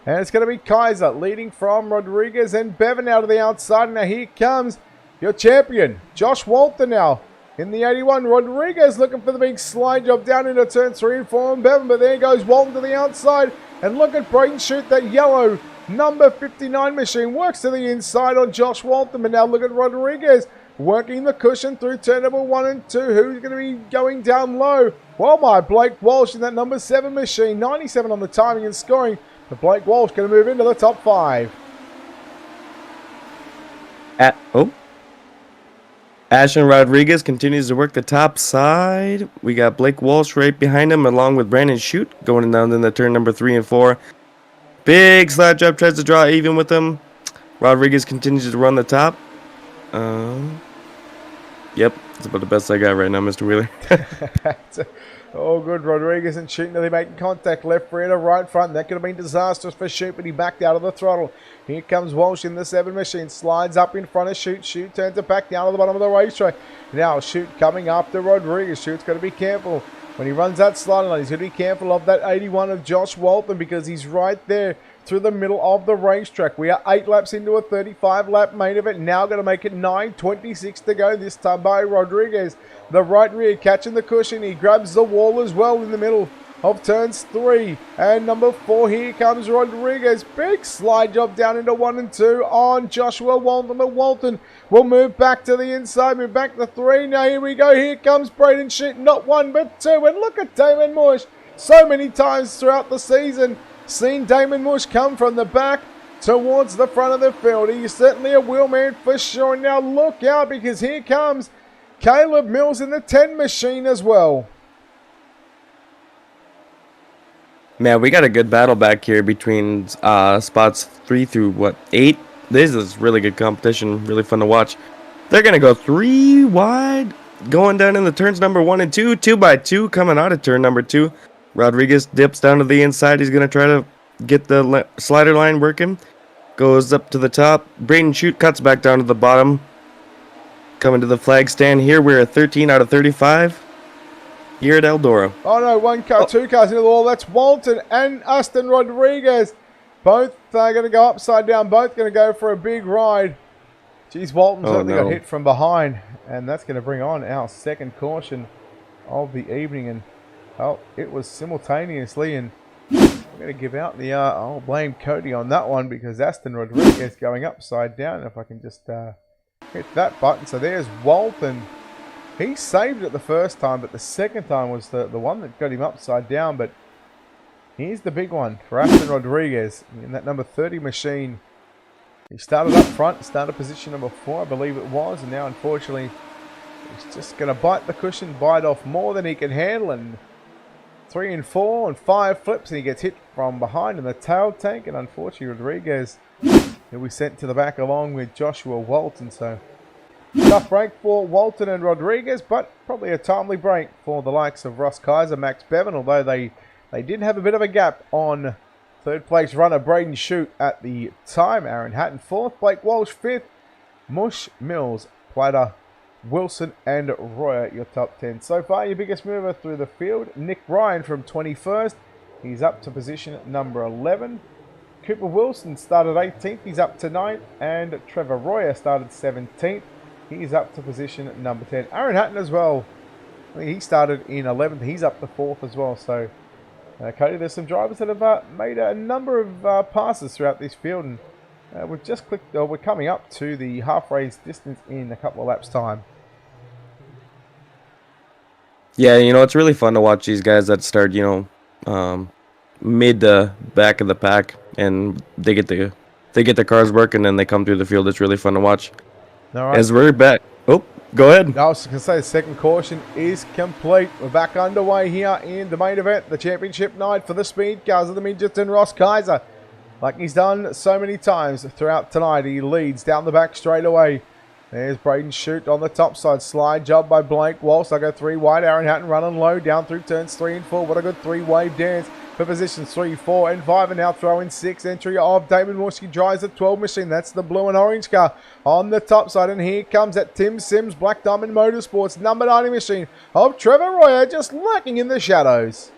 And it's going to be Kaiser leading from Rodriguez and Bevan out of the outside. Now here comes your champion, Josh Walter now in the 81. Rodriguez looking for the big slide job down into turn 3 and 4 on Bevan. But there goes Walton to the outside. And look at Brayton shoot that yellow number 59 machine. Works to the inside on Josh Walton. But now look at Rodriguez working the cushion through turn number 1 and 2. Who's going to be going down low? Well, my Blake Walsh in that number 7 machine. 97 on the timing and scoring. But Blake Walsh going to move into the top 5. Ashton Rodriguez continues to work the top side. We got Blake Walsh right behind him, along with Brandon Shute going down in the turn number 3 and 4. Big slide job, tries to draw even with him. Rodriguez continues to run the top. Yep, that's about the best I got right now, Mr. Wheeler. Oh, good. Rodriguez and Shute nearly making contact. Left rear to right front. That could have been disastrous for Shute, but he backed out of the throttle. Here comes Walsh in the 7 machine. Slides up in front of Shute. Shute turns it back down to the bottom of the racetrack. Now Shute coming after Rodriguez. Shute's got to be careful. When he runs that sliding line, he's going to be careful of that 81 of Josh Walton because he's right there through the middle of the racetrack. We are 8 laps into a 35-lap main event. Now going to make it 9:26 to go. This time by Rodriguez. The right rear catching the cushion. He grabs the wall as well in the middle of turns 3 and number 4. Here comes Rodriguez. Big slide job down into 1 and 2 on Joshua Walton. But Walton will move back to the inside, move back to 3. Now here we go. Here comes Braden Shute. Not 1 but 2. And look at Damon Mush. So many times throughout the season, seen Damon Mush come from the back towards the front of the field. He's certainly a wheelman for sure. Now look out because here comes Caleb Mills in the 10 machine as well. Man, we got a good battle back here between spots 3 through 8. This is really good competition, really fun to watch. They're gonna go 3 wide, going down in the turns number 1 and 2, 2 by 2 coming out of turn number 2. Rodriguez dips down to the inside. He's gonna try to get the slider line working. Goes up to the top. Braden Shute cuts back down to the bottom. Coming to the flag stand here. We're at 13 out of 35 here at Eldora. Oh no, 1 car, 2 cars into the wall. That's Walton and Aston Rodriguez. Both going to go upside down. Both going to go for a big ride. Geez, Walton certainly got hit from behind. And that's going to bring on our second caution of the evening. And it was simultaneously. And we're going to give out the, I'll blame Cody on that one because Aston Rodriguez going upside down. If I can just hit that button. So there's Walton. He saved it the first time, but the second time was the one that got him upside down. But here's the big one for Aston Rodriguez in that number 30 machine. He started up front, started position number 4, I believe it was, and now unfortunately he's just going to bite the cushion, bite off more than he can handle, and 3 and 4 and 5 flips, and he gets hit from behind in the tail tank, and unfortunately Rodriguez will be sent to the back along with Joshua Walton. So tough break for Walton and Rodriguez, but probably a timely break for the likes of Ross Kaiser, Max Bevan, although they did have a bit of a gap on third place runner Braden Shute at the time. Aaron Hatton 4th, Blake Walsh 5th, Mush, Mills, Plater, Wilson and Royer, your top 10. So far, your biggest mover through the field, Nick Ryan from 21st. He's up to position number 11. Cooper Wilson started 18th. He's up to 9th. And Trevor Royer started 17th. He's up to position number 10. Aaron Hatton as well. He started in 11th. He's up to 4th as well. So, Cody, there's some drivers that have made a number of passes throughout this field. And we've just clicked, we're coming up to the half race distance in a couple of laps' time. Yeah, you know, it's really fun to watch these guys that start, you know, mid the back of the pack, and they get the cars working, and they come through the field. It's really fun to watch. All right. As we're back. Oh, go ahead. I was going to say the second caution is complete. We're back underway here in the main event, the championship night for the speed cars of the Midgets and Ross Kaiser. Like he's done so many times throughout tonight, he leads down the back straight away. There's Braden Shute on the top side. Slide job by Blake Walsh. I go 3 wide. Aaron Hatton running low down through turns 3 and 4. What a good 3-wave dance for positions 3, 4 and 5. And now throwing 6. Entry of Damon Morski drives the 12 machine. That's the blue and orange car on the top side. And here comes that Tim Sims Black Diamond Motorsports number 90 machine of Trevor Royer just lurking in the shadows.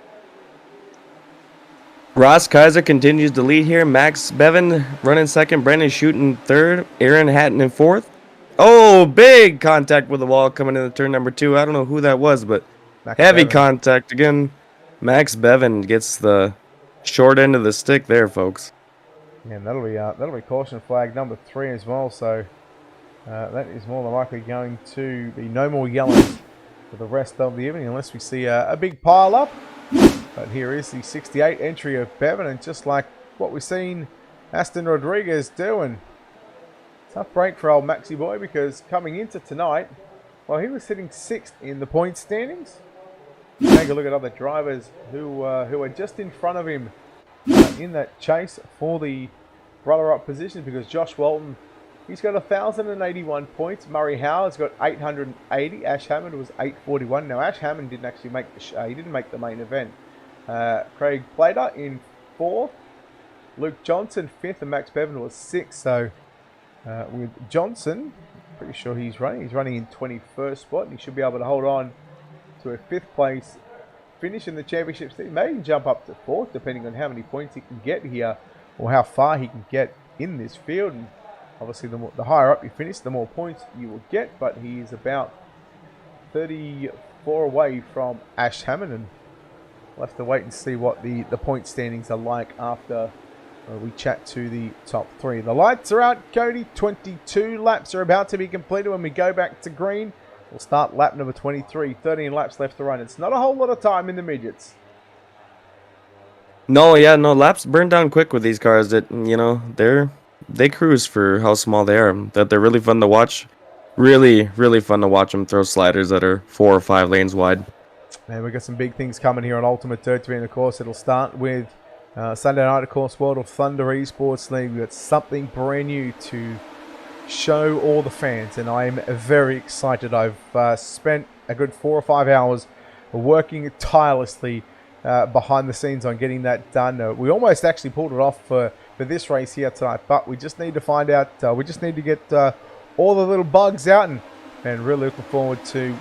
Ross Kaiser continues to lead here. Max Bevan running second. Brandon Shute in third. Aaron Hatton in fourth. Oh, big contact with the wall coming into turn number 2. I don't know who that was, but Max heavy Bevan. contact again. Max Bevan gets the short end of the stick there, folks. Yeah, and that'll be caution flag number 3 as well. So that is more than likely going to be no more yellows for the rest of the evening, unless we see a big pile up. But here is the 68 entry of Bevan, and just like what we've seen Aston Rodriguez doing. Tough break for old Maxi boy, because coming into tonight, well, he was sitting 6th in the point standings. Take a look at other drivers who are just in front of him in that chase for the runner-up position, because Josh Walton, he's got 1,081 points. Murray Howard's got 880. Ash Hammond was 841. Now Ash Hammond didn't actually make the main event. Craig Plater in 4th. Luke Johnson 5th, and Max Bevan was 6th. So with Johnson, pretty sure he's running in 21st spot, and he should be able to hold on to a 5th place finish in the championship. He may even jump up to 4th, depending on how many points he can get here, or how far he can get in this field. And obviously, the higher up you finish, the more points you will get. But he is about 34 away from Ash Hammond, and we'll have to wait and see what the point standings are like after we chat to the top 3. The lights are out, Cody. 22 laps are about to be completed when we go back to green. We'll start lap number 23. 13 laps left to run. It's not a whole lot of time in the midgets. No, laps burn down quick with these cars. That, you know, they cruise for how small they are. That they're really fun to watch. Really, really fun to watch them throw sliders that are 4 or 5 lanes wide. Man, we've got some big things coming here on UltimateDirtTV, and of course it'll start with Sunday night, of course, World of Thunder Esports League. We've got something brand new to show all the fans, and I am very excited. I've spent a good 4 or 5 hours working tirelessly behind the scenes on getting that done. We almost actually pulled it off for this race here tonight, but we just need to find out, we just need to get all the little bugs out, and really looking forward to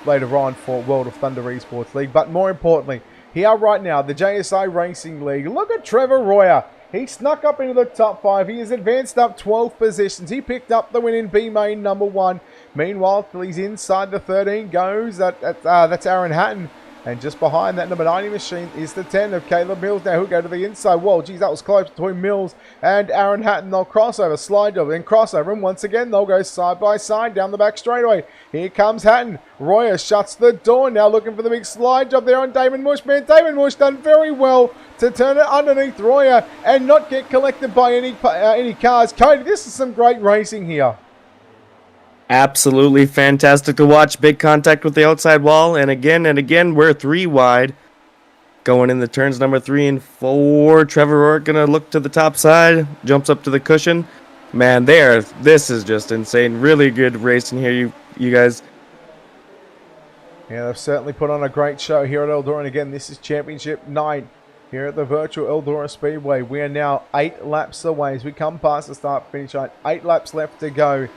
later on for World of Thunder Esports League. But more importantly, here right now, the JSI Racing League. Look at Trevor Royer. He snuck up into the top 5. He has advanced up 12 positions. He picked up the win in B main number 1. Meanwhile, till he's inside the 13 goes. That's Aaron Hatton. And just behind that number 90 machine is the 10 of Caleb Mills now, who'll go to the inside wall. Geez, that was close between Mills and Aaron Hatton. They'll crossover, slide job, then crossover. And once again, they'll go side by side down the back straightaway. Here comes Hatton. Royer shuts the door now, looking for the big slide job there on Damon Mush. Man, Damon Mush done very well to turn it underneath Royer and not get collected by any cars. Cody, this is some great racing here. Absolutely fantastic to watch. Big contact with the outside wall. And again, we're 3 wide. Going in the turns number 3 and 4. Trevor Rourke going to look to the top side. Jumps up to the cushion. Man, this is just insane. Really good racing here, you guys. Yeah, they've certainly put on a great show here at Eldora. And again, this is Championship 9 here at the virtual Eldora Speedway. We are now 8 laps away as we come past the start-finish line. 8 laps left to go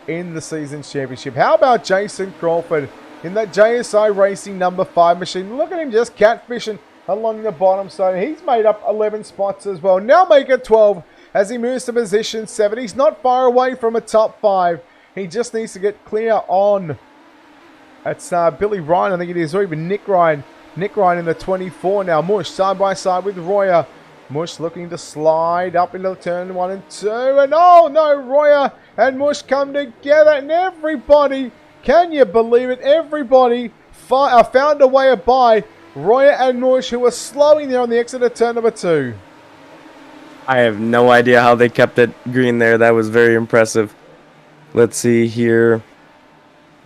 in the season's championship. How about Jason Crawford in that JSI Racing number 5 machine? Look at him just catfishing along the bottom. So he's made up 11 spots as well. Now make it 12 as he moves to position 7. He's not far away from a top 5. He just needs to get clear on. That's Billy Ryan, I think it is, or even Nick Ryan. Nick Ryan in the 24 now. Mush side by side with Royer. Mush looking to slide up into turn 1 and 2. And oh no, Royer and Mush come together. And everybody, can you believe it? Everybody found a way by Royer and Mush, who were slowing there on the exit of turn number 2. I have no idea how they kept it green there. That was very impressive. Let's see here.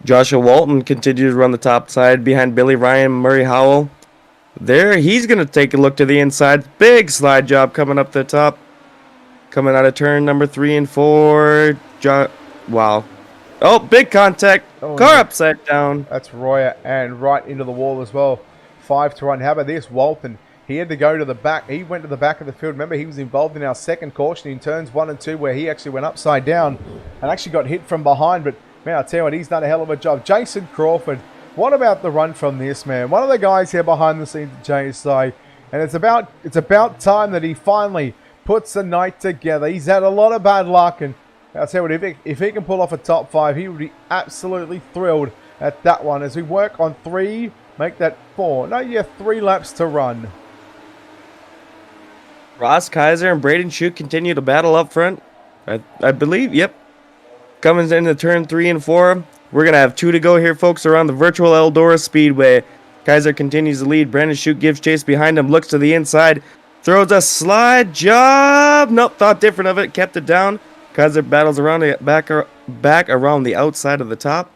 Joshua Walton continues to run the top side behind Billy Ryan, Murray Howell. There, he's going to take a look to the inside. Big slide job coming up the top. Coming out of turn number 3 and 4. Wow. Oh, big contact. Oh, Car yeah. upside down. That's Royer and right into the wall as well. 5 to 1. How about this? Walton. He had to go to the back. He went to the back of the field. Remember, he was involved in our second caution in turns 1 and 2 where he actually went upside down and actually got hit from behind. But, man, I'll tell you what, he's done a hell of a job. Jason Crawford. What about the run from this, man? One of the guys here behind the scenes at JSI. And it's about time that he finally puts the night together. He's had a lot of bad luck. And I'll tell you what, if he can pull off a top 5, he would be absolutely thrilled at that one. As we work on 3, make that 4. No, you have 3 laps to run. Ross Kaiser and Braden Shute continue to battle up front. I believe, yep. Coming into turn 3 and 4. We're going to have 2 to go here, folks, around the virtual Eldora Speedway. Kaiser continues to lead. Brandon Shute gives chase behind him. Looks to the inside. Throws a slide job. Nope, thought different of it. Kept it down. Kaiser battles around the back around the outside of the top.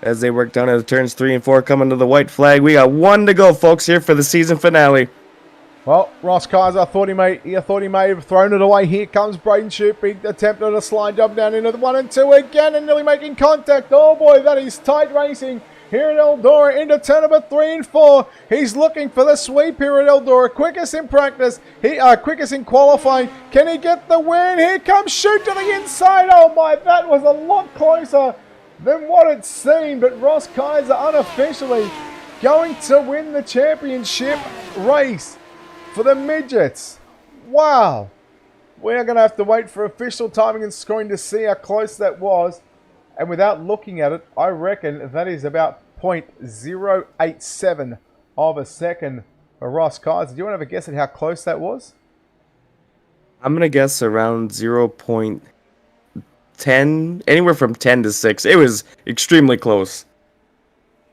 As they work down into turns 3 and 4, coming to the white flag. We got 1 to go, folks, here for the season finale. Well, Ross Kaiser, I thought he may have thrown it away. Here comes Braden Shute. Big attempt at a slide job down into the 1 and 2 again and nearly making contact. Oh boy, that is tight racing here at Eldora into turn number 3 and 4. He's looking for the sweep here at Eldora. Quickest in practice, quickest in qualifying. Can he get the win? Here comes Shute to the inside. Oh my, that was a lot closer than what it seemed. But Ross Kaiser unofficially going to win the championship race for the Midgets. Wow. We are going to have to wait for official timing and scoring to see how close that was. And without looking at it, I reckon that is about 0.087 of a second for Ross Kaiser. Do you want to have a guess at how close that was? I'm going to guess around 0.10, anywhere from 10 to 6. It was extremely close.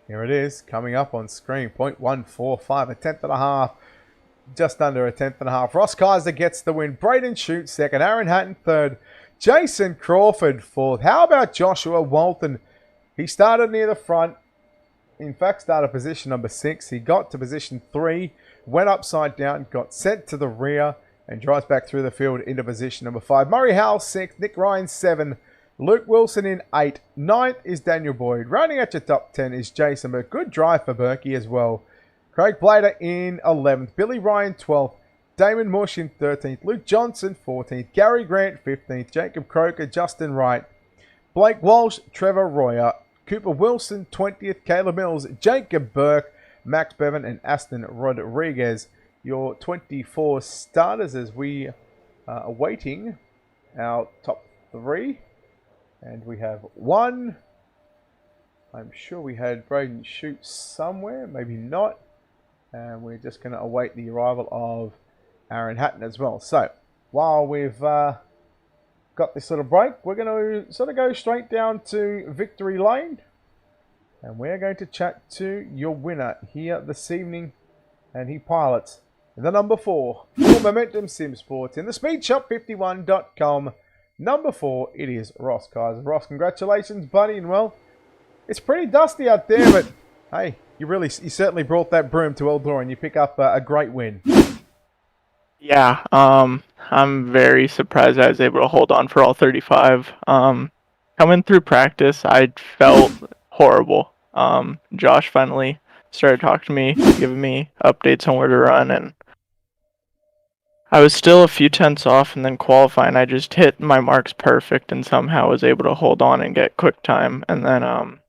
Here it is, coming up on screen. 0.145, a tenth and a half. Just under a tenth and a half. Ross Kaiser gets the win. Braden Shute second. Aaron Hatton third. Jason Crawford fourth. How about Joshua Walton? He started near the front. In fact, started position number 6. He got to position 3. Went upside down. Got sent to the rear. And drives back through the field into position number 5. Murray Howell 6th. Nick Ryan 7. Luke Wilson in 8. 9th is Daniel Boyd. Rounding out your top 10 is Jason Burke. Good drive for Berkey as well. Craig Blader in 11th. Billy Ryan 12th. Damon Mush in 13th. Luke Johnson 14th. Gary Grant 15th. Jacob Croker, Justin Wright. Blake Walsh, Trevor Royer. Cooper Wilson 20th. Caleb Mills, Jacob Burke, Max Bevan and Aston Rodriguez. Your 24 starters as we are awaiting our top 3. And we have 1. I'm sure we had Braden Shute somewhere. Maybe not. And we're just going to await the arrival of Aaron Hatton as well. So, while we've got this little break, we're going to sort of go straight down to Victory Lane. And we're going to chat to your winner here this evening. And he pilots the number 4 for Momentum Sim Sports in the SpeedShop51.com. Number 4, it is Ross Kaiser. Ross, congratulations, buddy. And well, it's pretty dusty out there, but hey, you certainly brought that broom to Eldora and you pick up a great win. Yeah, I'm very surprised I was able to hold on for all 35. Coming through practice, I felt horrible. Josh finally started talking to me, giving me updates on where to run, and I was still a few tenths off, and then qualifying, I just hit my marks perfect and somehow was able to hold on and get quick time. And then,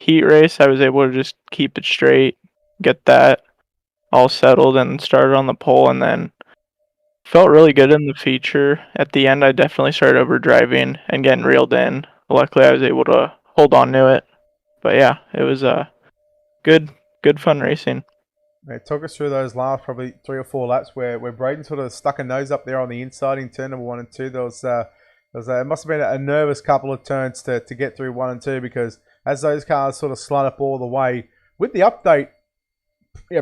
heat race, I was able to just keep it straight, get that all settled, and started on the pole, and then felt really good in the feature. At the end, I definitely started overdriving and getting reeled in. Luckily, I was able to hold on to it. But yeah, it was good fun racing. Yeah, talk us through those last probably 3 or 4 laps where Braden sort of stuck a nose up there on the inside in turn number 1 and 2. There was it must have been a nervous couple of turns to get through 1 and 2, because as those cars sort of slide up all the way with the update,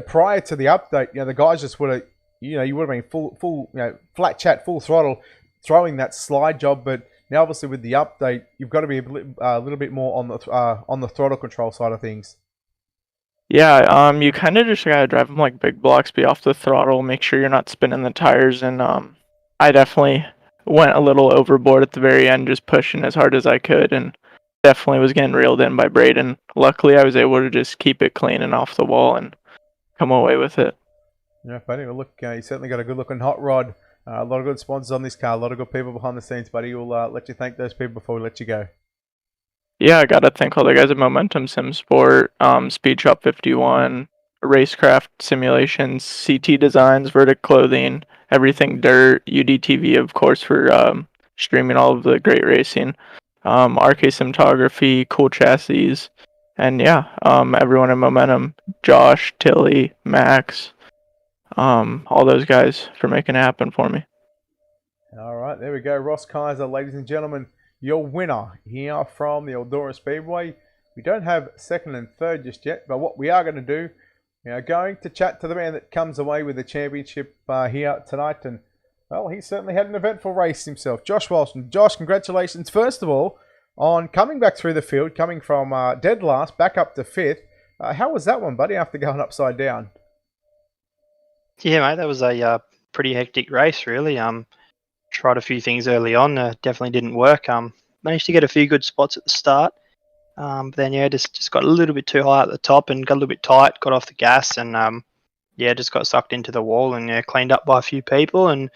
prior to the update, the guys just would have, you would have been full, flat chat, full throttle, throwing that slide job. But now, obviously, with the update, you've got to be a little bit more on the throttle control side of things. Yeah, you kind of just gotta drive them like big blocks, be off the throttle, make sure you're not spinning the tires, and I definitely went a little overboard at the very end, just pushing as hard as I could, and definitely was getting reeled in by Braden. Luckily, I was able to just keep it clean and off the wall and come away with it. Yeah, buddy. Well, look, you certainly got a good-looking hot rod. A lot of good sponsors on this car. A lot of good people behind the scenes, buddy. We'll let you thank those people before we let you go. Yeah, I gotta thank all the guys at Momentum Sim Sport, Speed Shop 51, Racecraft Simulations, CT Designs, Verdict Clothing, Everything Dirt, UDTV, of course, for streaming all of the great racing, RK Cinematography, Cool Chassis, and yeah, everyone in Momentum, Josh, Tilly, Max, all those guys for making it happen for me. All right, there we go. Ross Kaiser, ladies and gentlemen, your winner here from the Eldora Speedway. We don't have second and third just yet, but what we are going to do, we are going to chat to the man that comes away with the championship here tonight. And, well, he certainly had an eventful race himself. Josh Walston. Josh, congratulations, first of all, on coming back through the field, coming from dead last back up to 5th. How was that one, buddy, after going upside down? Yeah, mate, that was a pretty hectic race, really. Tried a few things early on, definitely didn't work. Managed to get a few good spots at the start, but then just got a little bit too high at the top and got a little bit tight. Got off the gas and just got sucked into the wall and cleaned up by a few people. And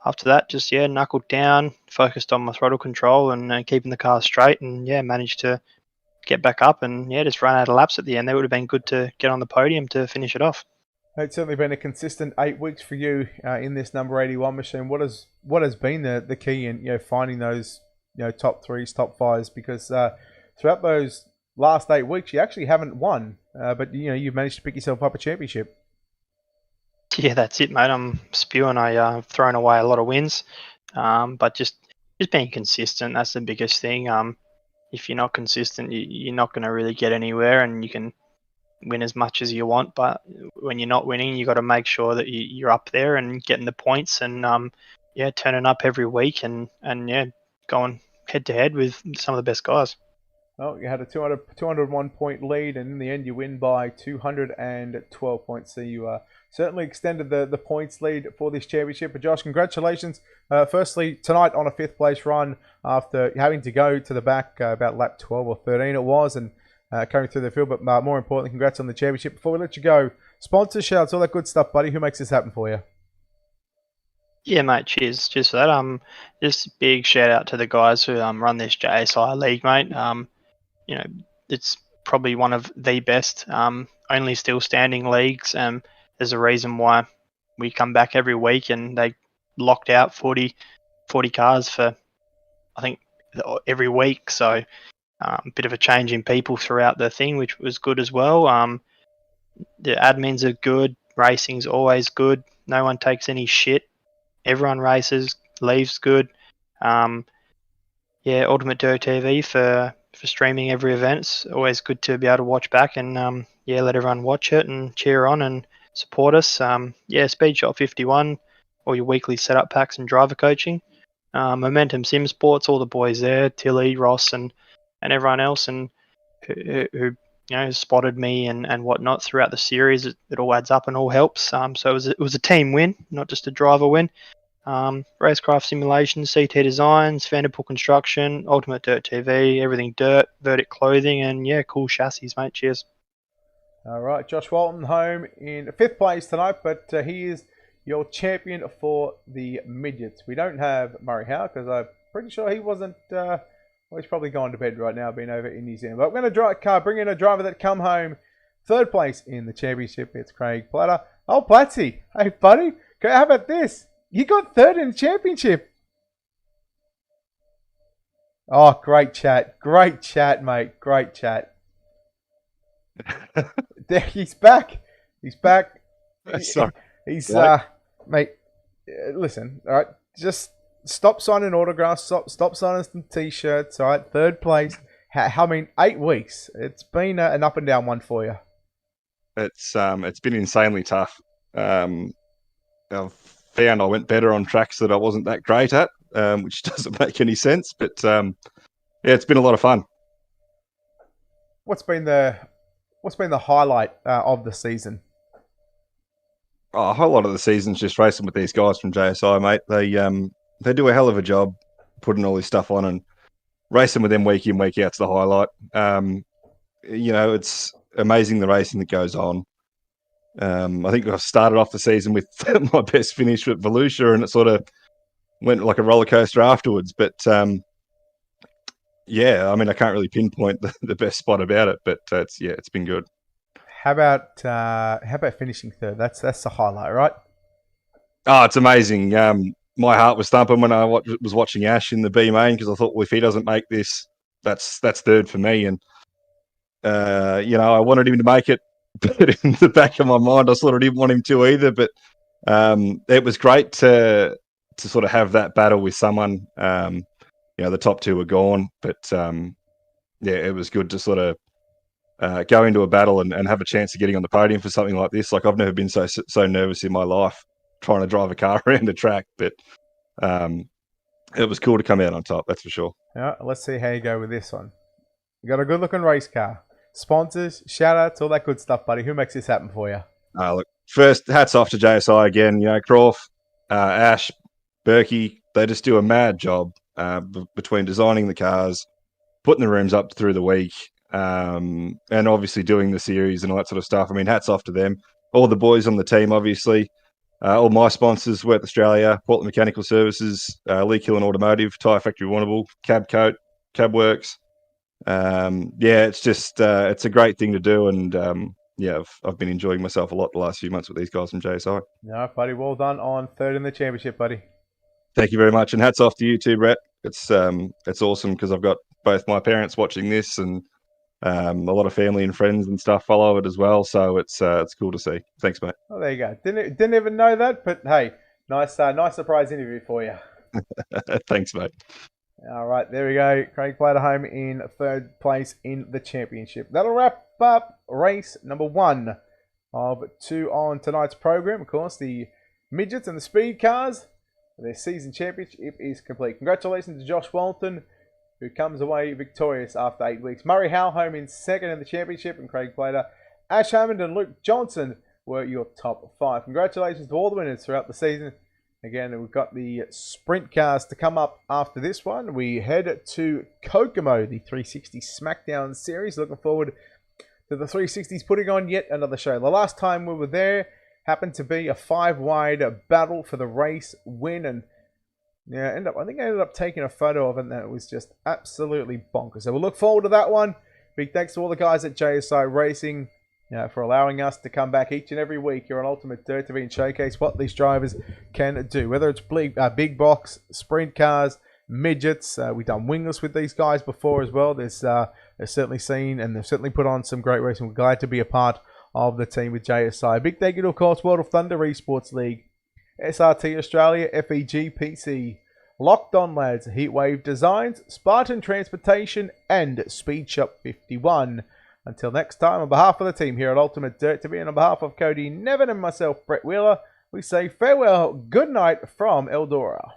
after that, just knuckled down, focused on my throttle control and keeping the car straight, and managed to get back up and just ran out of laps at the end. That would have been good to get on the podium to finish it off. It's certainly been a consistent 8 weeks for you in this number 81 machine. What has been the key in finding those top 3s, top 5s? Because throughout those last 8 weeks, you actually haven't won, but you've managed to pick yourself up a championship. Yeah, that's it, mate. I'm spewing. I've thrown away a lot of wins, but just being consistent. That's the biggest thing. If you're not consistent, you're not going to really get anywhere, and you can win as much as you want, but when you're not winning, you got to make sure that you're up there and getting the points and turning up every week and going head to head with some of the best guys. Well, you had a 201 point lead, and in the end you win by 212 points, so you certainly extended the points lead for this championship. But Josh, congratulations firstly tonight on a 5th place run after having to go to the back about lap 12 or 13 it was, and coming through the field. But more importantly, congrats on the championship. Before we let you go, sponsor shouts, all that good stuff, buddy. Who makes this happen for you? Yeah, mate. Cheers for that. Just a big shout out to the guys who run this JSI league, mate. It's probably one of the best, only still standing leagues. There's a reason why we come back every week, and they locked out 40 cars for, I think, every week. So a bit of a change in people throughout the thing, which was good as well. The admins are good. Racing's always good. No one takes any shit. Everyone races. Leaves good. Yeah, UltimateDirtTV for streaming every event. It's always good to be able to watch back and yeah, let everyone watch it and cheer on and support us. Yeah, Speed Shop 51, all your weekly setup packs and driver coaching. Momentum Sim Sports, all the boys there, Tilly, Ross, and everyone else, and who spotted me and whatnot throughout the series. It all adds up and all helps. So it was a team win, not just a driver win. Racecraft Simulation, CT Designs, Vanderpool Construction, UltimateDirtTV, everything dirt, Verdict Clothing, and yeah, cool chassis, mate. Cheers. All right, Josh Walton home in 5th place tonight, but he is your champion for the midgets. We don't have Murray Howe because I'm pretty sure he wasn't. Well, he's probably gone to bed right now, being over in New Zealand. But I'm going to bring in a driver that come home 3rd place in the championship. It's Craig Platter. Oh, Platsy. Hey, buddy. How about this? You got 3rd in the championship. Oh, great chat. Great chat, mate. Great chat. There, he's back. He's back. Sorry. He's, mate, listen, all right, just stop signing autographs, stop signing some T-shirts, all right, 3rd place. I mean, 8 weeks. It's been an up and down one for you. It's been insanely tough. I've found I went better on tracks that I wasn't that great at, which doesn't make any sense, but yeah, it's been a lot of fun. What's been the highlight of the season? Oh, a whole lot of the season's just racing with these guys from JSI, mate. They do a hell of a job putting all this stuff on, and racing with them week in, week out's the highlight. It's amazing the racing that goes on. I think I started off the season with my best finish at Volusia, and it sort of went like a roller coaster afterwards. But yeah, I mean, I can't really pinpoint the best spot about it, but it's been good. How about finishing 3rd? That's the highlight, right? Oh, it's amazing. My heart was thumping when I was watching Ash in the B main, because I thought, well, if he doesn't make this, that's 3rd for me. And I wanted him to make it, but in the back of my mind, I sort of didn't want him to either. But it was great to sort of have that battle with someone. The top 2 were gone, but yeah, it was good to sort of go into a battle and have a chance of getting on the podium for something like this. Like, I've never been so nervous in my life trying to drive a car around a track, but it was cool to come out on top, that's for sure. Yeah, let's see how you go with this one. You got a good looking race car. Sponsors, shout outs, all that good stuff, buddy. Who makes this happen for you? Look, first, hats off to JSI again. Croft, Ash, Berkey, they just do a mad job between designing the cars, putting the rooms up through the week, and obviously doing the series and all that sort of stuff. I mean, hats off to them. All the boys on the team, obviously. All my sponsors, Worth Australia, Portland Mechanical Services, Lee Killen Automotive, Tyre Factory Warrnambool, Cab Coat, Cab Works. Yeah, it's just it's a great thing to do, and yeah, I've been enjoying myself a lot the last few months with these guys from JSI. No, buddy, well done on 3rd in the championship, buddy. Thank you very much, and hats off to you too, Brett. It's awesome because I've got both my parents watching this, and a lot of family and friends and stuff follow it as well. So it's cool to see. Thanks, mate. Oh, there you go. Didn't even know that, but hey, nice surprise interview for you. Thanks, mate. All right, there we go. Craig Platter home in 3rd place in the championship. That'll wrap up race number 1 of 2 on tonight's program. Of course, the midgets and the speed cars. Their season championship is complete. Congratulations to Josh Walton, who comes away victorious after 8 weeks. Murray Howe home in 2nd in the championship, and Craig Platter, Ash Hammond and Luke Johnson were your top 5. Congratulations to all the winners throughout the season. Again, we've got the sprint cars to come up after this one. We head to Kokomo, the 360 SmackDown series. Looking forward to the 360s putting on yet another show. The last time we were there happened to be a 5-wide battle for the race win, and yeah, I think I ended up taking a photo of it, and it was just absolutely bonkers. So we'll look forward to that one. Big thanks to all the guys at JSI Racing for allowing us to come back each and every week here on UltimateDirtTV and showcase what these drivers can do. Whether it's big box, sprint cars, midgets. We've done wingless with these guys before as well. They've certainly seen, and they've certainly put on some great racing. We're glad to be a part of the team with JSI. Big thank you to, of course, World of Thunder Esports League, SRT Australia, FEG PC, Locked On Lads, Heatwave Designs, Spartan Transportation, and Speed Shop 51. Until next time, on behalf of the team here at UltimateDirtTV and on behalf of Cody Nevin and myself, Brett Wheeler, we say farewell, good night from Eldora.